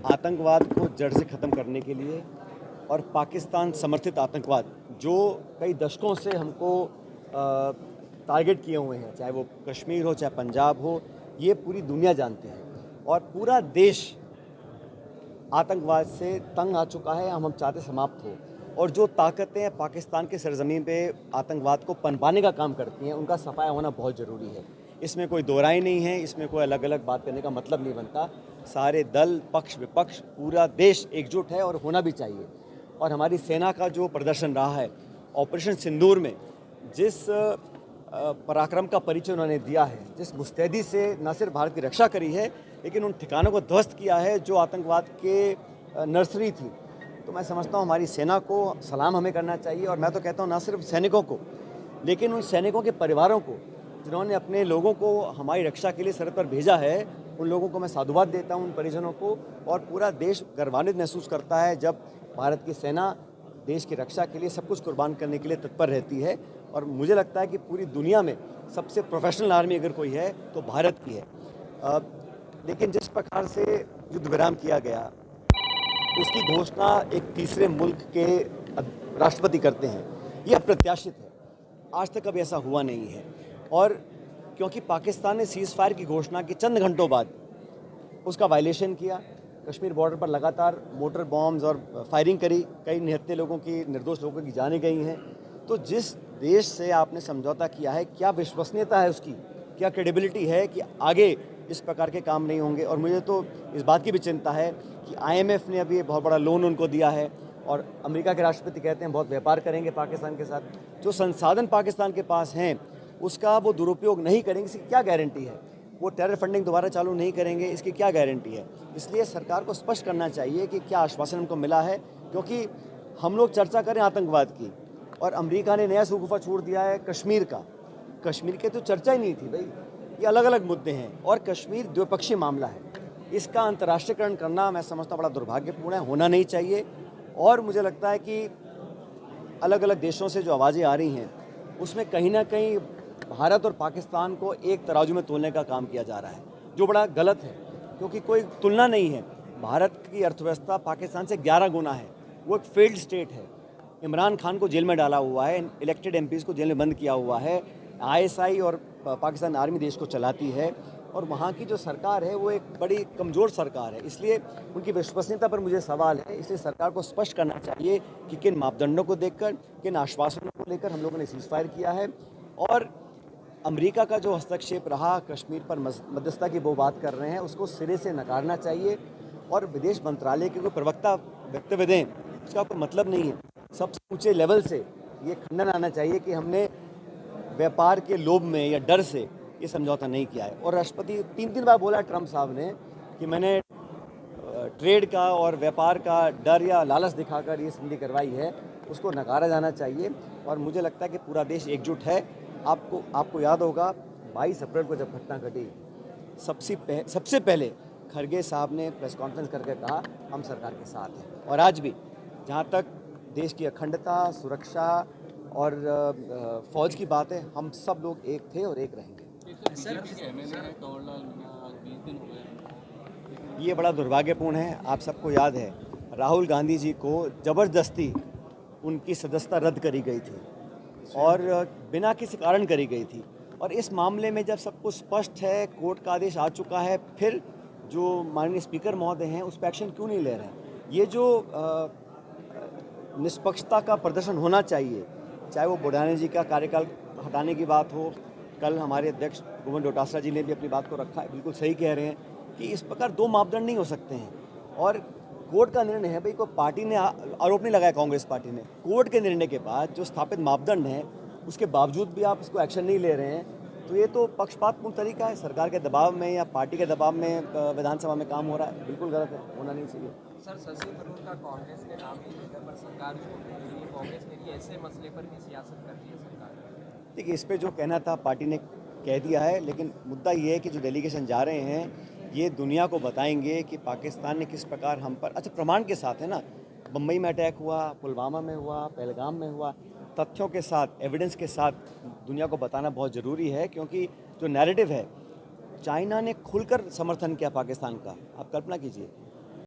आतंकवाद को जड़ से ख़त्म करने के लिए और पाकिस्तान समर्थित आतंकवाद जो कई दशकों से हमको टारगेट किए हुए हैं, चाहे वो कश्मीर हो चाहे पंजाब हो, ये पूरी दुनिया जानते हैं और पूरा देश आतंकवाद से तंग आ चुका है। हम चाहते समाप्त हो और जो ताकतें पाकिस्तान के सरजमीन पे आतंकवाद को पनपाने का काम करती हैं, उनका सफाया होना बहुत ज़रूरी है। इसमें कोई दो राय नहीं है, इसमें कोई अलग अलग बात करने का मतलब नहीं बनता। सारे दल, पक्ष विपक्ष, पूरा देश एकजुट है और होना भी चाहिए। और हमारी सेना का जो प्रदर्शन रहा है ऑपरेशन सिंदूर में, जिस पराक्रम का परिचय उन्होंने दिया है, जिस मुस्तैदी से न सिर्फ भारत की रक्षा करी है लेकिन उन ठिकानों को ध्वस्त किया है जो आतंकवाद के नर्सरी थी, तो मैं समझता हूँ हमारी सेना को सलाम हमें करना चाहिए। और मैं तो कहता हूँ ना सिर्फ सैनिकों को, लेकिन उन सैनिकों के परिवारों को जिन्होंने अपने लोगों को हमारी रक्षा के लिए सरहद पर भेजा है, उन लोगों को मैं साधुवाद देता हूँ, उन परिजनों को। और पूरा देश गर्वान्वित महसूस करता है जब भारत की सेना देश की रक्षा के लिए सब कुछ कुर्बान करने के लिए तत्पर रहती है। और मुझे लगता है कि पूरी दुनिया में सबसे प्रोफेशनल आर्मी अगर कोई है तो भारत की है। लेकिन जिस प्रकार से युद्ध विराम किया गया, उसकी घोषणा एक तीसरे मुल्क के राष्ट्रपति करते हैं, ये अप्रत्याशित है। आज तक कभी ऐसा हुआ नहीं है। और क्योंकि पाकिस्तान ने सीज़ फायर की घोषणा की चंद घंटों बाद उसका वायलेशन किया, कश्मीर बॉर्डर पर लगातार मोटर बॉम्ब्स और फायरिंग करी, कई निहत्थे लोगों की, निर्दोष लोगों की जानें गई हैं। तो जिस देश से आपने समझौता किया है, क्या विश्वसनीयता है उसकी, क्या क्रेडिबिलिटी है कि आगे इस प्रकार के काम नहीं होंगे। और मुझे तो इस बात की भी चिंता है कि IMF ने अभी बहुत बड़ा लोन उनको दिया है और अमेरिका के राष्ट्रपति कहते हैं बहुत व्यापार करेंगे पाकिस्तान के साथ। जो संसाधन पाकिस्तान के पास हैं उसका वो दुरुपयोग नहीं करेंगे, इसकी क्या गारंटी है। वो टेरर फंडिंग दोबारा चालू नहीं करेंगे, इसकी क्या गारंटी है। इसलिए सरकार को स्पष्ट करना चाहिए कि क्या आश्वासन उनको मिला है, क्योंकि हम लोग चर्चा करें आतंकवाद की और अमेरिका ने नया शगुफा छोड़ दिया है कश्मीर का। कश्मीर की तो चर्चा ही नहीं थी भाई, ये अलग अलग मुद्दे हैं और कश्मीर द्विपक्षीय मामला है। इसका अंतर्राष्ट्रीयकरण करना मैं समझता बड़ा दुर्भाग्यपूर्ण है, होना नहीं चाहिए। और मुझे लगता है कि अलग अलग देशों से जो आवाज़ें आ रही हैं उसमें कहीं ना कहीं भारत और पाकिस्तान को एक तराजू में तोलने का काम किया जा रहा है, जो बड़ा गलत है, क्योंकि कोई तुलना नहीं है। भारत की अर्थव्यवस्था पाकिस्तान से 11 गुना है, वो एक फेल्ड स्टेट है। इमरान खान को जेल में डाला हुआ है, इलेक्टेड MPs को जेल में बंद किया हुआ है, ISI और पाकिस्तान आर्मी देश को चलाती है और वहाँ की जो सरकार है वो एक बड़ी कमज़ोर सरकार है। इसलिए उनकी विश्वसनीयता पर मुझे सवाल है। इसलिए सरकार को स्पष्ट करना चाहिए कि किन मापदंडों को देखकर, किन आश्वासनों को लेकर हम लोगों ने सीज़ फायर किया है। और अमेरिका का जो हस्तक्षेप रहा कश्मीर पर मध्यस्थता की वो बात कर रहे हैं, उसको सिरे से नकारना चाहिए। और विदेश मंत्रालय के कोई प्रवक्ता वक्तव्य दें, उसका कोई मतलब नहीं है। सबसे ऊंचे लेवल से ये खंडन आना चाहिए कि हमने व्यापार के लोभ में या डर से ये समझौता नहीं किया है। और राष्ट्रपति 3 बार बोला ट्रंप साहब ने कि मैंने ट्रेड का और व्यापार का डर या लालच दिखाकर ये संधि करवाई है, उसको नकारा जाना चाहिए। और मुझे लगता है कि पूरा देश एकजुट है। आपको याद होगा 22 अप्रैल को जब घटना घटी, सबसे पहले खरगे साहब ने प्रेस कॉन्फ्रेंस करके कहा हम सरकार के साथ हैं। और आज भी जहाँ तक देश की अखंडता, सुरक्षा और फौज की बात है, हम सब लोग एक थे और एक रहेंगे। ये बड़ा दुर्भाग्यपूर्ण है। आप सबको याद है राहुल गांधी जी को ज़बरदस्ती उनकी सदस्यता रद्द करी गई थी और बिना किसी कारण करी गई थी। और इस मामले में जब सब कुछ स्पष्ट है, कोर्ट का आदेश आ चुका है, फिर जो माननीय स्पीकर महोदय हैं उस पर एक्शन क्यों नहीं ले रहे हैं। ये जो निष्पक्षता का प्रदर्शन होना चाहिए, चाहे वो बुढ़ाने जी का कार्यकाल हटाने की बात हो, कल हमारे अध्यक्ष गोविंद डोटासरा जी ने भी अपनी बात को रखा है, बिल्कुल सही कह रहे हैं कि इस प्रकार दो मापदंड नहीं हो सकते हैं। और कोर्ट का निर्णय है भाई, कोई पार्टी ने आरोप नहीं लगाया, कांग्रेस पार्टी ने। कोर्ट के निर्णय के बाद जो स्थापित मापदंड हैं उसके बावजूद भी आप इसको एक्शन नहीं ले रहे हैं, तो ये तो पक्षपातपूर्ण तरीका है। सरकार के दबाव में या पार्टी के दबाव में विधानसभा में काम हो रहा है, बिल्कुल गलत है, होना नहीं चाहिए। सर, शशि थरूर का कांग्रेस ने नाम ही लेकर पर सरकार कांग्रेस के लिए ऐसे मसले पर भी सियासत कर रही है सरकार। देखिए, इस पर जो कहना था पार्टी ने कह दिया है, लेकिन मुद्दा ये है कि जो डेलीगेशन जा रहे हैं ये दुनिया को बताएंगे कि पाकिस्तान ने किस प्रकार हम पर, अच्छा प्रमाण के साथ है ना, बम्बई में अटैक हुआ, पुलवामा में हुआ, पहलगाम में हुआ, तथ्यों के साथ, एविडेंस के साथ दुनिया को बताना बहुत ज़रूरी है। क्योंकि जो नैरेटिव है, चाइना ने खुलकर समर्थन किया पाकिस्तान का, आप कल्पना कीजिए।